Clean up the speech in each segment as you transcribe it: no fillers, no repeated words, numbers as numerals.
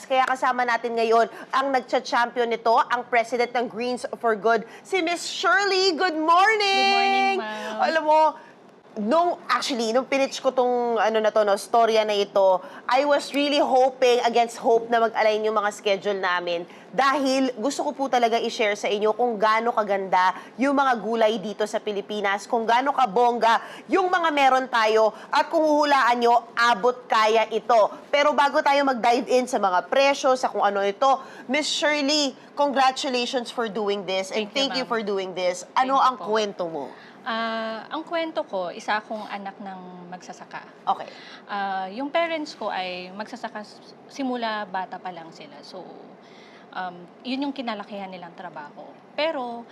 Kaya kasama natin ngayon ang nagcha-champion nito, ang president ng Greens for Good, si Miss Shirley. Good morning! Good morning, ma'am. Alam mo, nung pinitch ko tong storya na ito, I was really hoping against hope na mag-align yung mga schedule namin dahil gusto ko po talaga i-share sa inyo kung gaano kaganda yung mga gulay dito sa Pilipinas, kung gaano kabongga yung mga meron tayo at kung huhulaan nyo, abot kaya ito. Pero bago tayo mag-dive in sa mga presyo, sa kung ano ito, Miss Shirley, congratulations for doing this and thank you for doing this. Ano ang kwento mo? Ang kwento ko, isa akong anak ng magsasaka. Okay. Yung parents ko ay magsasaka simula bata pa lang sila. So, yun yung kinalakihan nilang trabaho. Pero,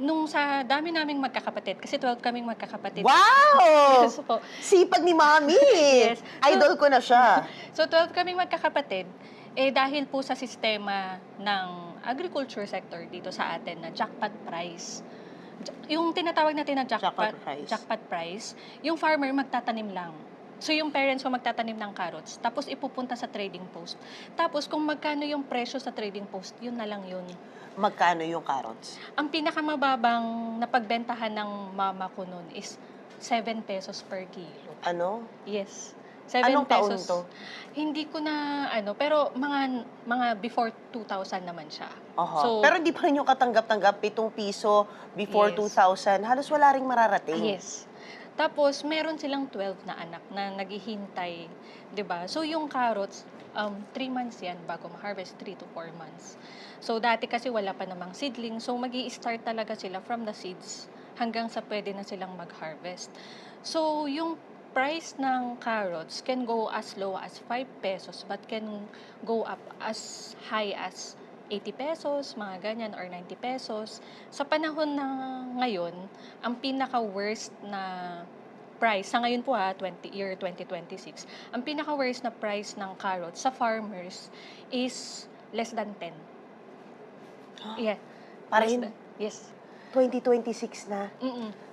nung sa dami naming magkakapatid, kasi 12 kaming magkakapatid. Wow! Yes po. Sipag ni Mami! Yes. Idol ko na siya. So, 12 kaming magkakapatid, dahil po sa sistema ng agriculture sector dito sa atin na jackpot price. Yung tinatawag natin na jackpot price, yung farmer magtatanim lang. So yung parents mo magtatanim ng carrots, tapos ipupunta sa trading post. Tapos kung magkano yung presyo sa trading post, yun na lang yun. Magkano yung carrots? Ang pinakamababang napagbentahan ng mama ko noon is 7 pesos per kilo. Ano? Yes. 7 Anong taon pesos. to? Hindi ko na pero mga before 2000 naman siya. So, pero hindi pa rin yung katanggap-tanggap, 7 piso before Yes. 2000. Halos wala ring mararating. Yes. Tapos meron silang 12 na anak na naghihintay, 'di ba? So yung carrots 3 months 'yan bago ma-harvest, 3 to 4 months. So dati kasi wala pa namang seedling, so magi-start talaga sila from the seeds hanggang sa pwede na silang mag-harvest. So yung price ng carrots can go as low as 5 pesos but can go up as high as 80 pesos, mga ganyan, or 90 pesos. Sa panahon na ngayon, ang pinaka-worst na price, sa ngayon po year 2026, ang pinaka-worst na price ng carrots sa farmers is less than 10. Yeah. Parehin? Yes. 2026 na.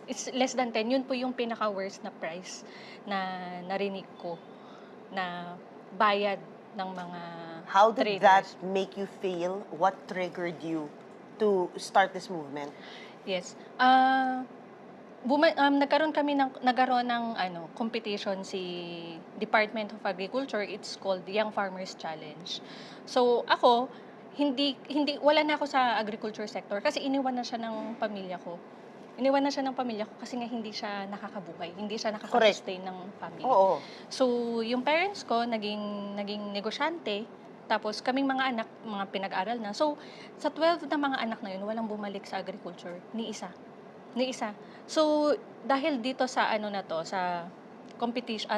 It's less than 10. Yun po yung pinaka-worst na price na narinig ko na bayad ng mga How did traders. that make you feel? What triggered you to start this movement? Yes. Nagkaroon ng competition si Department of Agriculture. It's called Young Farmers Challenge. So ako, wala na ako sa agriculture sector kasi iniwan na siya ng pamilya ko. Kasi nga hindi siya nakakabuhay, hindi siya nakaka-sustain ng family. Oo. So, yung parents ko naging negosyante, tapos kaming mga anak, mga pinag-aral na. So, sa 12 na mga anak na yun, walang bumalik sa agriculture, ni isa. So, dahil dito sa sa competition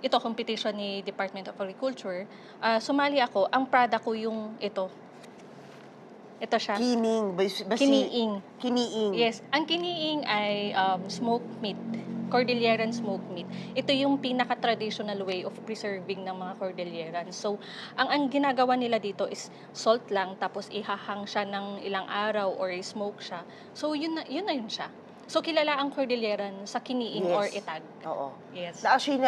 competition ni Department of Agriculture, sumali ako. Ang product ko yung ito. Ito siya. Kiniing. Yes. Ang kiniing ay smoked meat. Cordilleran smoked meat. Ito yung pinaka-traditional way of preserving ng mga Cordillerans. So, ang ginagawa nila dito is salt lang, tapos ihahang siya ng ilang araw or i-smoke siya. So, yun na yun siya. So, kilala ang Cordilleran sa kiniing or itag. Oo. Yes. Actually,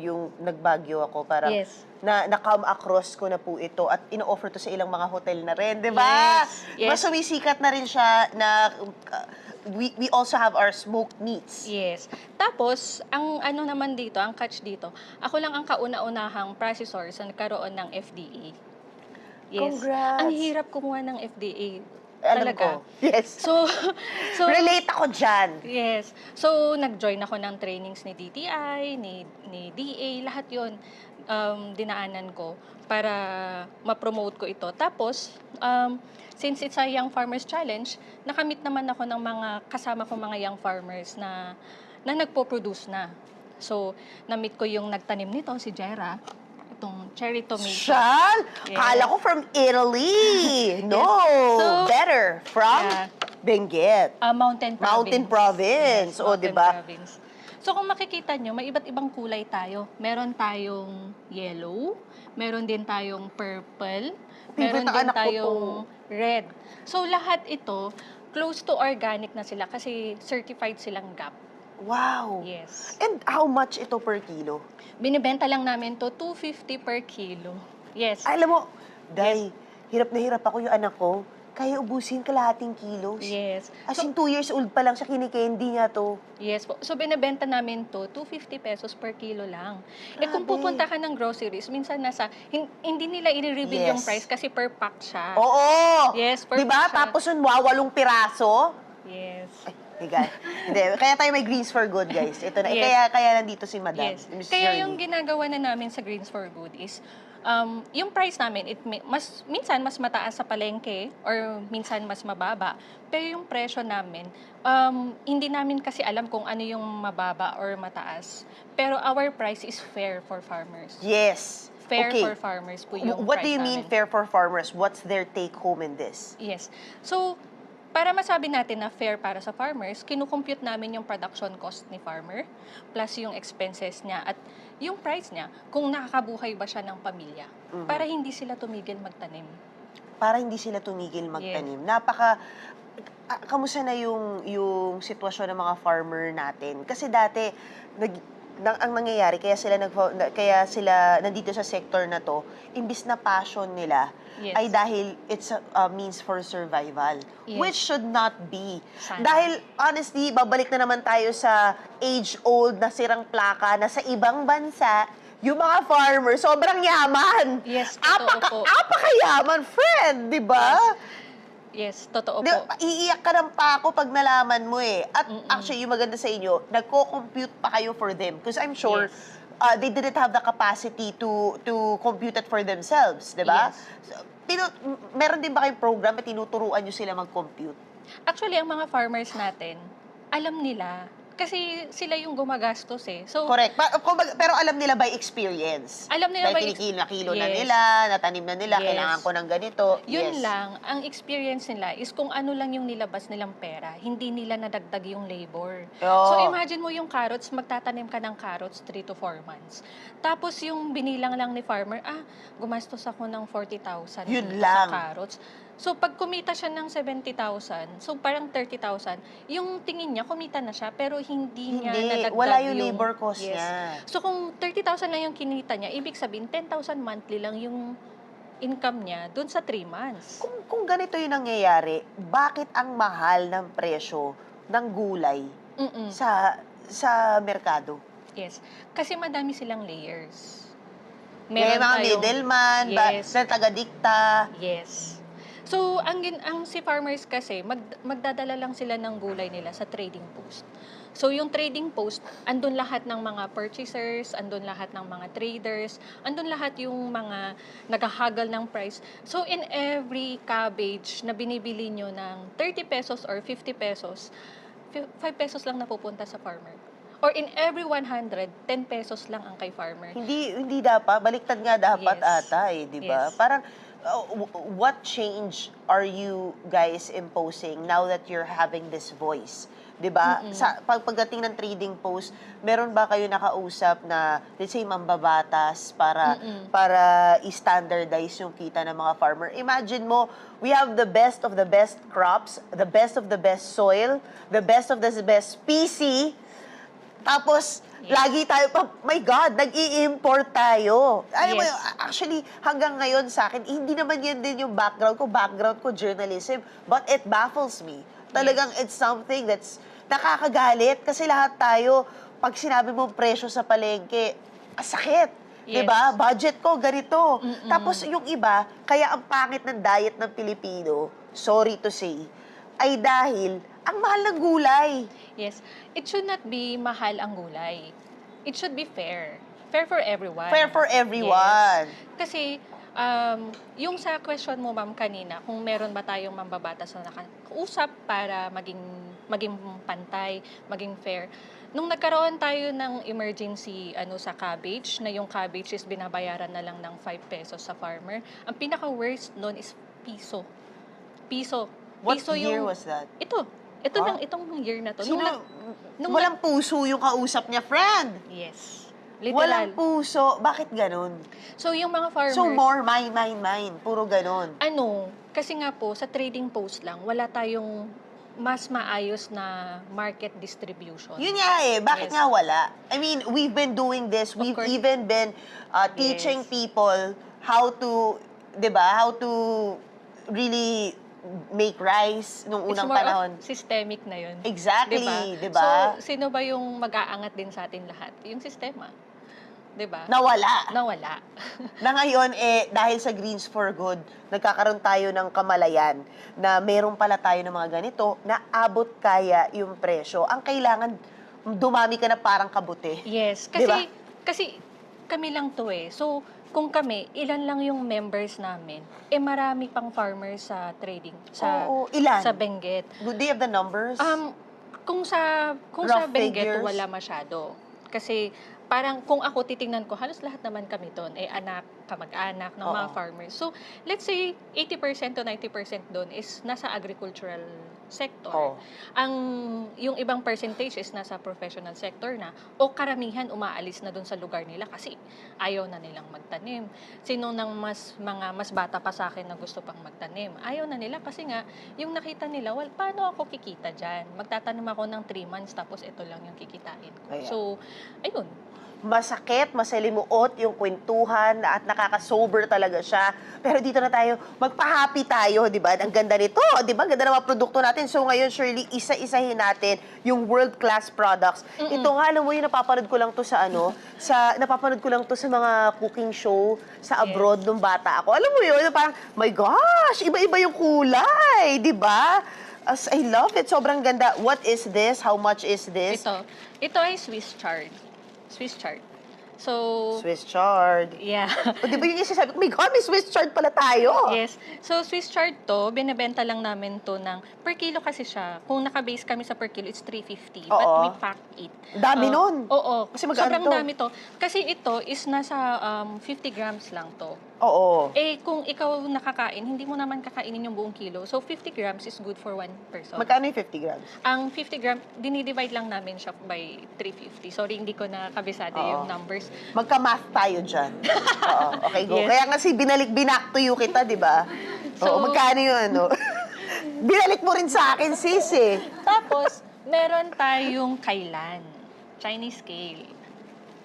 yung nagbagyo ako, parang Yes. na-come across ko na po ito at ino-offer to sa ilang mga hotel na rin, di ba? Yes. Mas sumisikat na rin siya na we also have our smoked meats. Yes. Tapos, ang naman dito, ang catch dito, ako lang ang kauna-unahang processor sa nagkaroon ng FDA. Yes. Congrats! Ang hirap kumuha ng FDA. Alam Talaga. ko. Yes. So, Relate ako dyan. yes. So, nag-join ako ng trainings ni DTI, ni DA, lahat yon dinaanan ko para ma-promote ko ito. Tapos, since it's a Young Farmers Challenge, nakamit naman ako ng mga kasama ko mga young farmers na nagpo-produce na. So, na-meet ko yung nagtanim nito, si Jera, itong cherry tomato. Shal? Yes. Kala ko from Italy. No. Yes. So, better. From yeah. Benguet. Mountain Province. Mountain Province. Yes, O, Mountain diba? Province. So, kung makikita nyo, may iba't ibang kulay tayo. Meron tayong yellow, meron din tayong purple, meron ng din anak ko tayong red. So, lahat ito, close to organic na sila kasi certified silang GAP. Wow! Yes. And how much ito per kilo? Binibenta lang namin to 250 per kilo. Yes. Alam mo, Day, hirap na hirap ako yung anak ko. Kaya ubusin kalahating kilos. Yes. As So, in, 2 years old pa lang siya, kinikandy niya to. yes po. So, binibenta namin to 250 pesos per kilo lang. Eh, kung Grabe. pupunta ka ng groceries, minsan hindi nila i-reveal yung Yes. price kasi per pack siya. Oo! Yes, per Diba? pack siya. Tapos yung 8 piraso. Yes. Higa. Hindi, kaya tayo may Greens for Good, guys. Ito na. Yes. Kaya nandito si Madam. Yes. Miss Kaya Shirley. yung ginagawa na namin sa Greens for Good is, yung price namin, minsan mas mataas sa palengke or minsan mas mababa. Pero yung presyo namin, hindi namin kasi alam kung ano yung mababa or mataas. Pero our price is fair for farmers. Yes. Fair Okay. for farmers po yung What do price you mean namin. fair for farmers? What's their take home in this? Yes. So, para masabi natin na fair para sa farmers, kinukompute namin yung production cost ni farmer plus yung expenses niya at yung price niya kung nakakabuhay ba siya ng pamilya para hindi sila tumigil magtanim. Para hindi sila tumigil magtanim. Kamusta na yung sitwasyon ng mga farmer natin? Kasi dati, ang nangyayari, kaya sila nandito sa sector na to, imbis na passion nila, Yes. ay dahil it's a means for survival. Yes. Which should not be. Sana. Dahil, honestly, babalik na naman tayo sa age-old na sirang plaka na sa ibang bansa, yung mga farmers, sobrang yaman. Yes, totoo po. Apakayaman, friend, di ba? Yes, totoo Di, po. iiyak ka ng pako pag nalaman mo eh. At actually, yung maganda sa inyo, nagko-compute pa kayo for them. Because I'm sure Yes. they didn't have the capacity to compute it for themselves, di ba? Yes. So, meron din ba kayong program na tinuturuan nyo sila mag-compute? Actually, ang mga farmers natin, alam nila. Kasi sila yung gumagastos eh. So, Correct. Pero alam nila by experience. Alam nila by Dahil kinikilo na yes. nila, natanim na nila, Yes. kailangan ko ng ganito. yun Yes. lang, ang experience nila is kung ano lang yung nilabas nilang pera, hindi nila nadagdag yung labor. Oo. So imagine mo yung carrots, magtatanim ka ng carrots 3 to 4 months. Tapos yung binilang lang ni farmer, gumastos ako ng 40,000 Yun dito lang. sa carrots. So pag kumita siya ng 70,000, so parang 30,000, yung tingin niya kumita na siya pero hindi niya nadagdag wala yung labor cost yes. niya. So kung 30,000 lang yung kinita niya, ibig sabihin 10,000 monthly lang yung income niya dun sa 3 months. Kung ganito yung nangyayari, bakit ang mahal ng presyo ng gulay Mm-mm. sa merkado? Yes. Kasi madami silang layers. May mga tayong- middleman, Yes. na taga-dikta. Yes. So, ang si farmers kasi, magdadala lang sila ng gulay nila sa trading post. So, yung trading post, andun lahat ng mga purchasers, andun lahat ng mga traders, andun lahat yung mga naghahagal ng price. So, in every cabbage na binibili nyo ng 30 pesos or 50 pesos, 5 pesos lang napupunta sa farmer. Or in every 100, 10 pesos lang ang kay farmer. Hindi dapat, baliktad nga dapat Yes. ata eh, di ba? Yes. Parang, what change are you guys imposing now that you're having this voice? 'Di ba? Sa pagdating ng trading post, meron ba kayo nakausap na let's say mambabatas para i-standardize yung kita ng mga farmer? Imagine mo, we have the best of the best crops, the best of the best soil, the best of the best PC. Tapos, lagi tayo, my God, nag-i-import tayo. Alam mo, Yes. actually, hanggang ngayon sa akin, hindi naman yan din yung background ko journalism, but it baffles me. Talagang it's something that's nakakagalit kasi lahat tayo, pag sinabi mo presyo sa palengke, sakit. Yes. Diba? Budget ko, ganito. Tapos yung iba, kaya ang pangit ng diet ng Pilipino, sorry to say, ay dahil ang mahal ng gulay. Yes. It should not be mahal ang gulay. It should be fair. Fair for everyone. Fair for everyone. Yes. Kasi, yung sa question mo, ma'am, kanina, kung meron ba tayong mambabatas na nakausap para maging pantay, maging fair. Nung nagkaroon tayo ng emergency sa cabbage, na yung cabbage is binabayaran na lang ng 5 pesos sa farmer, ang pinaka-worst nun is piso. Piso. What Piso year was that? Ito lang, itong year na to. Sino, nung walang puso yung kausap niya, friend. Yes. Walang Literal. puso. Bakit ganun? So, yung mga farmers... So more mine. Puro ganun. Kasi nga po, sa trading post lang, wala tayong mas maayos na market distribution. Yun nga eh, bakit Yes. nga wala? I mean, we've been doing this. We've course. even been teaching Yes. people how to, di ba, how to really make rice nung It's unang more panahon. of systemic na yun. Exactly, di So, ba? sino ba yung mag-aangat din sa atin lahat? Yung sistema. Di ba? Nawala. Nawala. Na ngayon, dahil sa Greens for Good, nagkakaroon tayo ng kamalayan na meron pala tayo ng mga ganito na abot kaya yung presyo. Ang kailangan, dumami ka na parang kabuti. Yes. Di ba? Kasi kami lang to eh. So, kung kami, ilan lang yung members namin, marami pang farmers sa trading. Oo, ilan? Sa Benguet. Do they have the numbers? Kung sa Rough Benguet, figures? wala masyado. Kasi parang kung ako titingnan ko, halos lahat naman kami doon, anak, kamag-anak ng mga Oo. farmers. So, let's say 80% to 90% doon is nasa agricultural sector. Oo. Yung ibang percentage is nasa professional sector na o karamihan umaalis na doon sa lugar nila kasi ayaw na nilang magtanim. Sino nang mas bata pa sa akin na gusto pang magtanim? Ayaw na nila kasi nga yung nakita nila, well, paano ako kikita diyan? Magtatanim ako ng 3 months tapos ito lang yung kikitain ko. Ayan. So, ayun. Masakit, masalimuot yung kwentuhan at nakaka-sober talaga siya. Pero dito na tayo, magpa-happy tayo, di ba? Ang ganda nito, di ba? Ganda ng mga produkto natin. So ngayon, Shirley, isa-isahin natin yung world-class products. Ito nga, alam mo yun, napapanood ko lang to sa napapanood ko lang to sa mga cooking show sa abroad nung bata ako. Alam mo yun, parang, my gosh, iba-iba yung kulay, di ba? As I love it, sobrang ganda. What is this? How much is this? Ito ay Swiss chard. Swiss chard. So, Swiss chard. yeah. O, di ba yung isa sabi ko, my God, may Swiss chard pala tayo. Yes. So, Swiss chard to, binebenta lang namin to ng per kilo kasi siya. Kung naka-base kami sa per kilo, it's 350. But Oo. we pack it. Dami nun. Oo. Kasi magkano Sobrang to? dami to. Kasi ito is nasa 50 grams lang to. Oo. Kung ikaw nakakain, hindi mo naman kakainin yung buong kilo. So, 50 grams is good for one person. Magkano yung 50 grams? Ang 50 grams, dinidivide lang namin siya by 350. Sorry, hindi ko na kabisado Oo. yung numbers. Magka-math tayo dyan. Oo, okay, go. Yes. Kaya nga back to you kita, di ba? So- Oo, magkano yun, ano? Binalik mo rin sa akin, sis, eh. Tapos, meron tayong kailan. Chinese kale.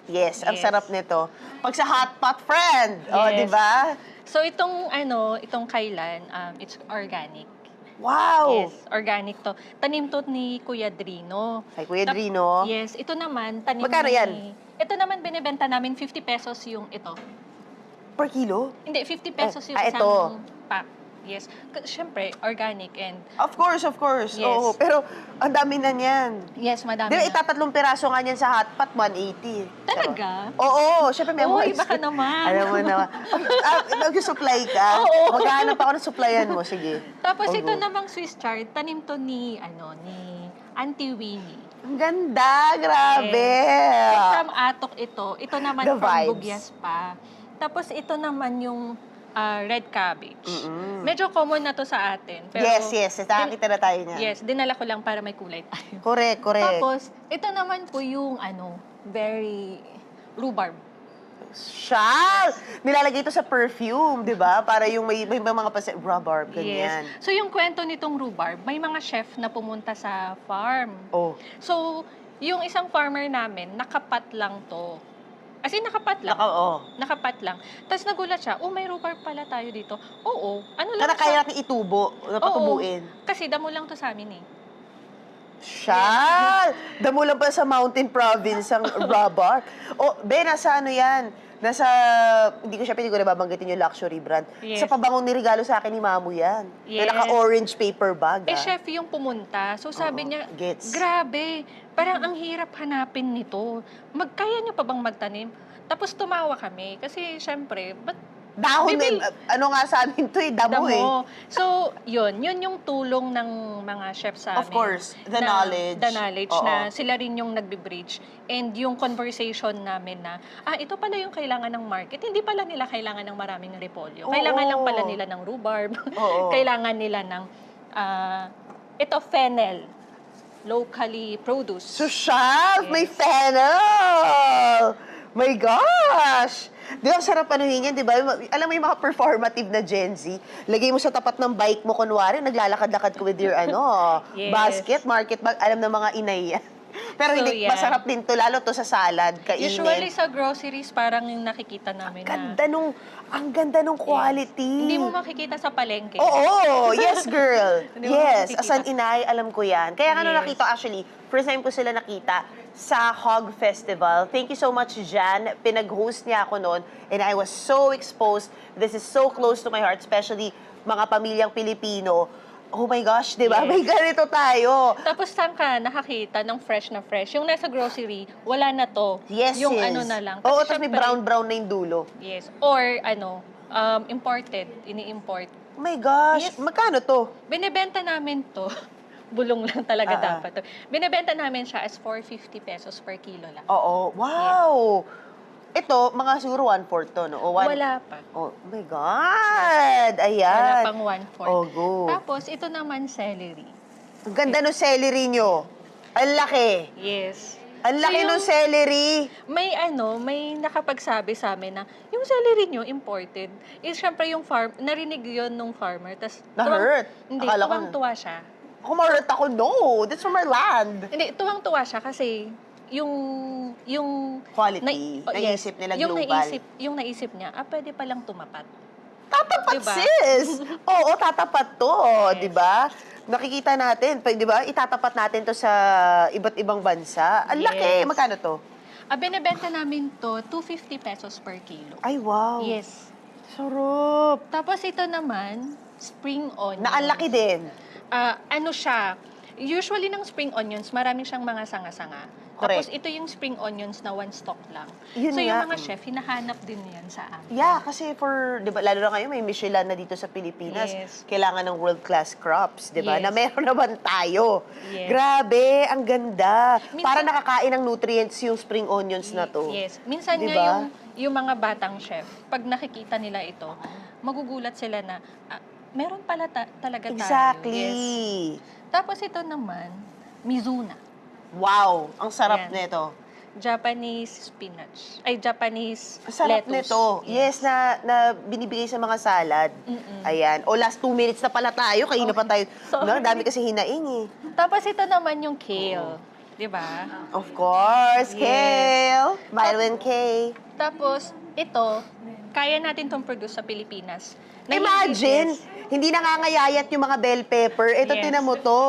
Yes, ang Yes. sarap nito. Pag sa hot pot friend, oh, Yes. di ba? So, itong kailan, it's organic. Wow! Yes, organic to. Tanim to ni Kuya Drino. Kay Kuya Drino. Yes, ito naman, tanim Magkano ni... yan? Ito naman, binibenta namin 50 pesos yung ito. Per kilo? Hindi, 50 pesos yung ito. isang pack. Yes. Siyempre, organic and... Of course, of course. Yes. Oo, pero ang dami na niyan. Yes, madami Di ba, na. itatatlong piraso nga niyan sa hot pot, 180. Talaga? Oo, syempre may Uy, mga- baka naman. Alam mo naman. Nag-supply ka? Oo. Maghahanap ako ng supplyan mo, sige. Tapos Oh, ito go. namang Swiss chard, tanim to ni Auntie Winnie. Ang ganda, grabe. From Atok ito. Ito naman The from vibes. Bugyas pa. Tapos ito naman yung red cabbage. Mm-mm. Medyo common na to sa atin. Pero Yes. Nakakita na tayo niyan. Yes, dinala ko lang para may kulay tayo. Correct. Tapos, ito naman po yung very rhubarb. Siya! Nilalagay ito sa perfume, di ba? Para yung may mga rhubarb, ganyan. Yes. So, yung kwento nitong rhubarb, may mga chef na pumunta sa farm. Oh, So, yung isang farmer namin, nakapat lang to. As in, nakapat lang. Nakapat lang. Tapos nagulat siya, may rhubarb pala tayo dito. Oo. Ano lang Kada kaya natin itubo, napatubuin. Oo. Kasi damo lang to sa amin eh. Siya! Damo lang pa sa mountain province ang rhubarb. Nasa ano yan? Hindi ko syempre, hindi ko nababanggitin yung luxury brand. Yes. Sa pabangong nirigalo sa akin ni Mamu yan. Yes. Na naka-orange paper bag. Chef yung pumunta. So sabi Oo, niya, gets. grabe, parang ang hirap hanapin nito. Kaya niyo pa bang magtanim? Tapos tumawa kami. Kasi syempre, ba't Dahon Bibil- ano nga sa amin to eh, damo eh. So, yun yung tulong ng mga chef sa Of amin. course, the knowledge. The knowledge Oo. na sila rin yung nagbe-bridge. And yung conversation namin na, ito pala yung kailangan ng market. Hindi pala nila kailangan ng maraming repolyo. Kailangan Oo. lang pala nila ng rhubarb. Oo. Kailangan nila ng, ito, fennel. Locally produced. Social! Yes. May fennel! My gosh! Di ba, sarap anuhin yan, di ba? Alam mo yung mga performative na Gen Z, lagay mo sa tapat ng bike mo, kunwari, naglalakad-lakad ka with your, Yes. basket, market bag, alam ng mga inay yan. Pero So, hindi, yeah. masarap din to, lalo to sa salad, kainin. Usually sa groceries, parang yung nakikita namin na... Ang ganda nung quality. Hindi mo makikita sa palengke. Oo, yes girl. Hindi mo Yes, makikita. as an inay, alam ko yan. Kaya ano Yes. nakita actually, first time ko sila nakita sa Hog Festival. Thank you so much, Jan. Pinag-host niya ako noon and I was so exposed. This is so close to my heart, especially mga pamilyang Pilipino. Oh my gosh, di ba? Yes. May ganito tayo. Tapos saan ka nakakita ng fresh na fresh? Yung nasa grocery, wala na to. Yes, Yung yes. ano na lang. Oo, Kasi tapos may syempre- brown-brown na yung dulo. Yes. Or imported. Ini-import. Oh my gosh, Yes. magkano to? Binebenta namin to. Bulong lang talaga Ah. dapat to. Binebenta namin siya as 450 pesos per kilo lang. Oo, wow! Ito, mga siguro 1/4 to, no? O Wala pa. Oh my God! Ayan. Wala pang 1/4. Oh, go. Tapos, ito naman celery. Ang ganda ng celery nyo. Ang laki. Yes. Ang So, laki yung- ng celery. May nakapagsabi sa amin na yung celery nyo imported. Is syempre yung narinig yun nung farmer. Tas, Na-hurt? Hindi, Akala ko tuwang-tuwa siya. Ako ma-hurt ako, no. That's from our land. Hindi, tuwang-tuwa siya kasi yung Quality. Naisip nila global. Yung naisip niya, pwede palang tumapat. Tatapat, Diba? sis! Oo, tatapat to, Yes. di ba? Nakikita natin, di ba? Itatapat natin to sa iba't ibang bansa. Ang laki. Yes. Magkano to? Binebenta namin to 250 pesos per kilo. Ay, wow. Yes. Sarap. Tapos ito naman, spring onions. Na ang laki din. Ano siya, usually ng spring onions, maraming siyang mga sanga-sanga. Correct. Tapos ito yung spring onions na one stock lang. Yun so yung nga. mga chef, hinahanap din yan sa amin. Yeah, kasi di ba, lalo na ngayon may Michelin na dito sa Pilipinas. Yes. Kailangan ng world-class crops, di ba? Yes. Na meron naman tayo. Yes. Grabe, ang ganda. Minsan- Para nakakain ng nutrients yung spring onions na to. Yes. Minsan Di nga ba? yung mga batang chef, pag nakikita nila ito, magugulat sila na, meron pala talaga tayo. Exactly. Yes. Tapos ito naman, Mizuna. Wow, ang sarap Yan. nito. Japanese spinach. Ay, Japanese Ang sarap lettuce. nito. Yes, na binibigay sa mga salad. Ayan. O, last 2 minutes na pala tayo. Kayo na pa tayo. Sorry. No, dami kasi hinaing eh. Tapos ito naman yung kale. Di ba? Of course, Yes. kale. Mylan K. Tapos, ito, kaya natin itong produce sa Pilipinas. Na Imagine, yes. hindi nangangayayat yung mga bell pepper. Ito, Yes. tinan mo to.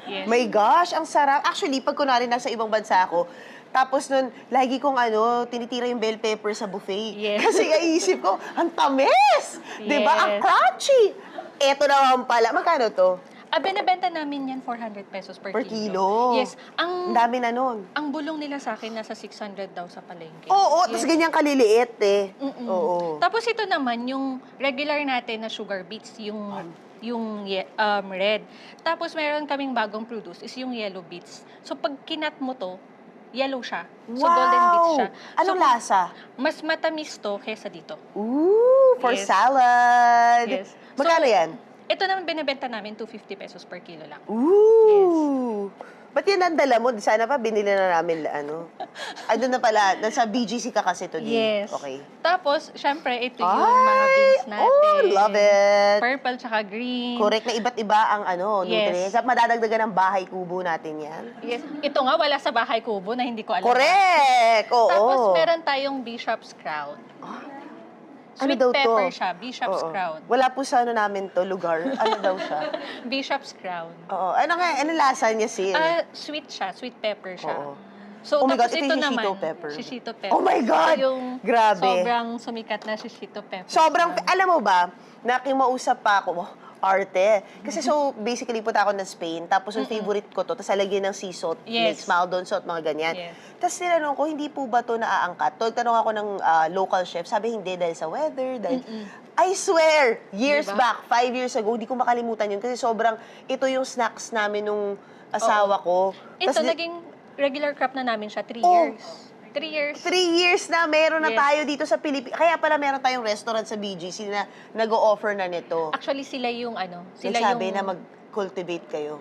Yes. My gosh, ang sarap. Actually, pag kunwari nasa ibang bansa ako, tapos nun, lagi kong tinitira yung bell pepper sa buffet. Yes. Kasi kaisip ko, ang tamis! Diba? Ang Yes. crunchy! Ito naman pala. Magkano to? Binebenta namin yan 400 pesos per Per kilo. kilo. Yes. Ang dami na nun. Ang bulong nila sa akin, nasa 600 daw sa palengke. Oo, Yes. tapos ganyan kaliliit eh. Mm-mm. Oo. Tapos ito naman, yung regular natin na sugar beets, yung red. Tapos meron kaming bagong produce, is yung yellow beets. So pag kinat mo to, yellow siya. So golden beets siya. Anong so, lasa? Mas matamis to kesa dito. Ooh, for Yes. salad. Yes. Magkano So, yan? Ito naman binibenta namin 250 pesos per kilo lang. Ooh. Ba't yan ang dala mo? Sana pa binili na namin, doon na pala. Nasa BGC ka kasi today. Yes. Okay. Tapos, syempre, ito yung mga beans natin. Oh, love it. Purple tsaka green. Correct na iba't iba ang Yes. nutrients. At madadagdagan ng bahay kubo natin yan. Yes. Ito nga, wala sa bahay kubo na hindi ko alam. Correct! Oo. Tapos, meron tayong Bishop's Crown. Ano Sweet daw to? pepper siya, Bishop's Oo. Crown. Wala po sa namin to, lugar. Ano daw siya? Bishop's Crown. Oo. Ano lasa niya, sis? Sweet siya, sweet pepper siya. Oo. So, Oh my tapos God, ito ito yung naman, shishito pepper. shishito pepper. Oh my God! Ito yung Grabe. sobrang sumikat na shishito pepper. Sobrang, siya. alam mo ba, nakimausap pa ako, arte. Kasi so, basically, punta ako ng Spain, tapos yung favorite ko to, tapos alagyan ng sea salt, like Yes. Maldon salt, mga ganyan. Yes. Tapos tinanong ko, hindi po ba to naaangkat? Tinanong ako ng local chef, sabi hindi, dahil sa weather, dahil... I swear, years Diba? back, 5 years ago, hindi ko makalimutan yun, kasi sobrang, ito yung snacks namin nung asawa ko. Ito, Tas naging regular crop na namin siya, 3 Oh. years. 3 years. 3 years na meron na Yes. tayo dito sa Pilipinas. Kaya pala meron tayong restaurant sa BGC na nag-o-offer na nito. Actually, sila yung Sila sila sabi yung... na mag-cultivate kayo.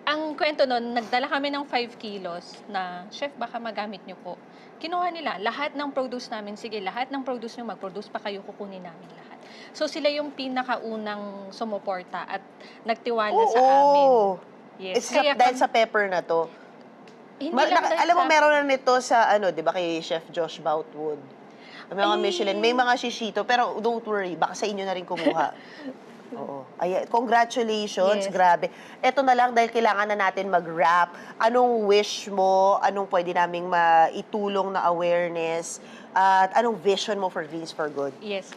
Ang kwento nun, nagdala kami ng 5 kilos na, "Chef, baka magamit niyo po." Kinuha nila lahat ng produce namin, "Sige, lahat ng produce niyo, mag-produce pa kayo, kukunin namin lahat." So sila yung pinakaunang sumuporta at nagtiwala sa amin. Oo. Yes. It's dahil sa pepper na to. hindi lang dahil Alam mo, sa meron na nito sa, ano, di ba, kay Chef Josh Boutwood. May mga Ay. Michelin, may mga shishito, pero don't worry, baka sa inyo na rin kumuha. Oo. Ay, congratulations, Yes. grabe. Eto na lang, dahil kailangan na natin mag-wrap. Anong wish mo? Anong pwede naming maitulong na awareness? At anong vision mo for Greens for Good? Yes.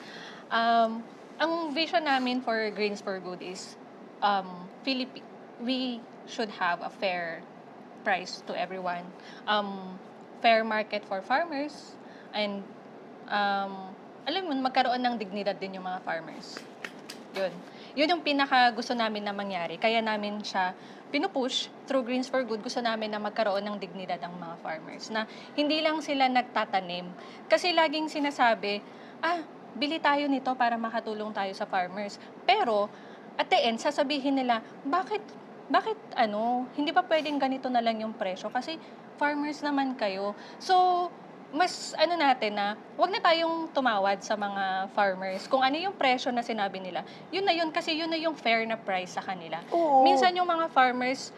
Ang vision namin for Greens for Good is we should have a fair price to everyone. Fair market for farmers and alam mo, magkaroon ng dignidad din yung mga farmers. Yun. Yun yung pinaka gusto namin na mangyari. Kaya namin siya pinupush through Greens for Good. Gusto namin na magkaroon ng dignidad ang mga farmers. Na hindi lang sila nagtatanim. Kasi laging sinasabi, bili tayo nito para makatulong tayo sa farmers. Pero, at the end, sasabihin nila, bakit hindi pa pwedeng ganito na lang yung presyo? Kasi farmers naman kayo. So, mas natin na, wag na tayong tumawad sa mga farmers. Kung ano yung presyo na sinabi nila, yun na yun kasi yun na yung fair na price sa kanila. Oo. Minsan yung mga farmers,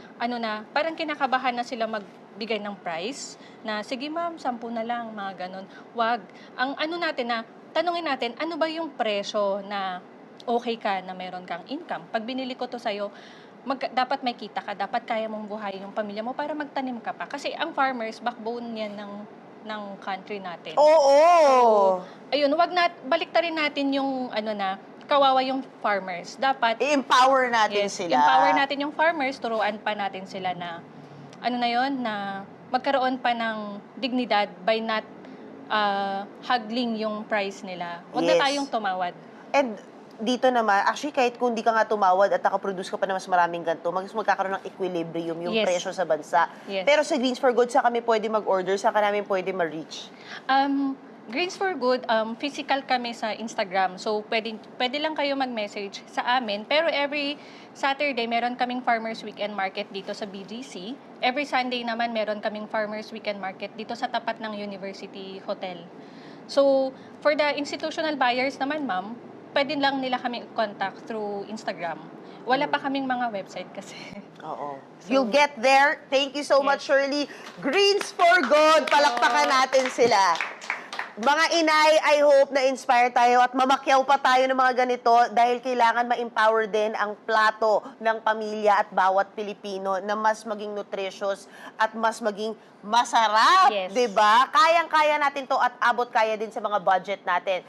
parang kinakabahan na sila magbigay ng price, na sige ma'am, 10 na lang, mga ganon. Wag. Ang natin na, tanungin natin, ano ba yung presyo na okay ka na meron kang income? Pag binili ko to sa'yo, dapat may kita ka, dapat kaya mong buhayin yung pamilya mo para magtanim ka pa. Kasi ang farmers, backbone yan ng country natin. Oo. Ayun, baliktarin natin yung kawawa yung farmers. Dapat I-empower natin sila. empower natin yung farmers, turuan pa natin sila na na magkaroon pa ng dignidad by not haggling yung price nila. Huwag na Yes. tayong tumawad. And dito naman, actually, kahit kung di ka nga tumawad at nakaproduce ka pa na mas maraming ganito, magkakaroon ng equilibrium yung Yes. presyo sa bansa. Yes. Pero sa Greens for Good, saan kami pwede mag-order? Saan ka namin pwede ma-reach? Greens for Good, physical kami sa Instagram. So, pwede lang kayo mag-message sa amin. Pero every Saturday, meron kaming Farmers Weekend Market dito sa BGC. Every Sunday naman, meron kaming Farmers Weekend Market dito sa tapat ng University Hotel. So, for the institutional buyers naman, ma'am, pwede lang nila kami contact through Instagram. Wala pa kaming mga website kasi. Oo. So- You'll get there. Thank you so Yes. much, Shirley. Greens for Good. Palakpakan natin sila. Mga inay, I hope na inspire tayo at mamakyaw pa tayo ng mga ganito dahil kailangan ma-empower din ang plato ng pamilya at bawat Pilipino na mas maging nutritious at mas maging masarap, Yes. 'di ba? Kayang-kaya natin 'to at abot kaya din sa mga budget natin.